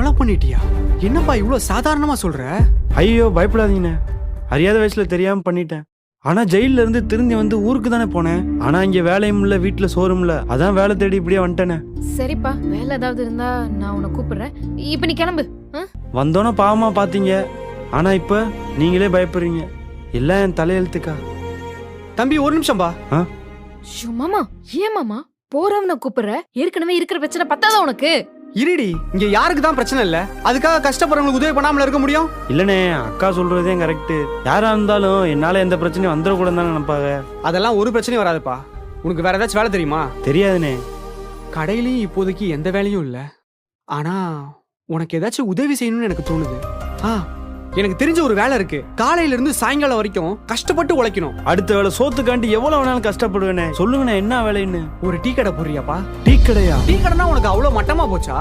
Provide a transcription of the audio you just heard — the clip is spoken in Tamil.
கொலை பண்ணிட்டியா? என்னப்பா இவ்வளவு சாதாரணமா சொல்ற? ஐயோ பயப்படாதீங்கண்ணே, அறியாத வயசுல தெரியாம பண்ணிட்டேன். ஆனா ஜெயில இருந்து திருந்தி வந்து ஊருக்கு தானே போனேன். ஆனா இங்க வேலையும் இல்ல, வீட்டுல சோறும் இல்ல, அதான் வேலை தேடி இப்படியே வந்துட்டேனே. சரிப்பா, வேலை ஏதாவது இருந்தா நான் உன்னை கூப்பிடுறேன். இப்ப நீ கிளம்பு. வந்தோன்னே பாவமா பாத்தீங்க, ஆனா இப்ப நீங்களே பயப்படுறீங்க. எல்லாம் என் தலையெழுத்துக்கா. தம்பி ஒரு நிமிஷம் பா. மாமா, ஏன் மாமா போறவனை கூப்பிடுற? ஏற்கனவே இருக்கிற பிரச்சனை பத்தாதா உனக்கு? இருடி, இங்க யாருக்கு தான் பிரச்சனை இல்ல, அதுக்காக கஷ்டப்படுறவங்களுக்கு உதவி பண்ணாமல இருக்க முடியும்? இல்லனே, அக்கா சொல்றதே கரெக்ட். யாரா இருந்தாலும் என்னால எந்த பிரச்சனையும் வந்துடக்கூடாதுன்னு தான் நினைப்பாங்க. அதெல்லாம் ஒரு பிரச்சனையும் வராதுப்பா. உனக்கு வேற ஏதாச்சும் வேலை தெரியுமா? தெரியாதுனே. கடையிலயும் இப்போதைக்கு எந்த வேலையும் இல்ல. ஆனா உனக்கு ஏதாச்சும் உதவி செய்யணும்னு எனக்கு தோணுது. எனக்கு தெரிஞ்ச ஒரு வேலை இருக்கு. காலையில இருந்து சாயங்காலம் வரைக்கும் கஷ்டப்பட்டு உழைக்கணும். அடுத்த வேலை சோத்துக்காண்டி எவ்வளவு வேணாலும் கஷ்டப்படுவேனே. சொல்லுங்கண்ணே, என்ன வேலைன்னு? ஒரு டீ கடை போடுறியாப்பா? டீ கடையா? டீ கடைனா உனக்கு அவ்வளவு மட்டமா போச்சா?